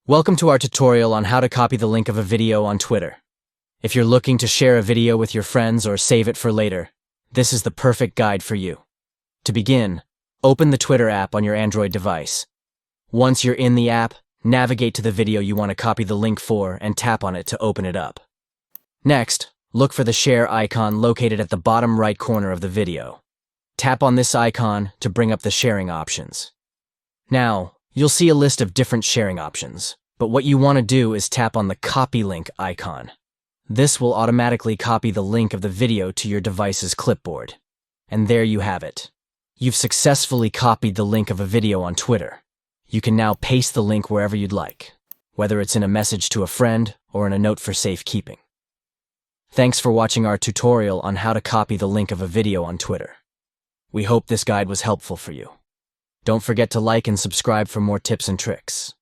Welcome to our tutorial on how to copy the link of a video on Twitter. If you're looking to share a video with your friends or save it for later, this is the perfect guide for you. To begin, open the Twitter app on your Android device. Once you're in the app, navigate to the video you want to copy the link for and tap on it to open it up. Next, look for the share icon located at the bottom right corner of the video. Tap on this icon to bring up the sharing options. Now, you'll see a list of different sharing options, but what you want to do is tap on the copy link icon. This will automatically copy the link of the video to your device's clipboard. And there you have it. You've successfully copied the link of a video on Twitter. You can now paste the link wherever you'd like, whether it's in a message to a friend or in a note for safekeeping. Thanks for watching our tutorial on how to copy the link of a video on Twitter. We hope this guide was helpful for you. Don't forget to like and subscribe for more tips and tricks.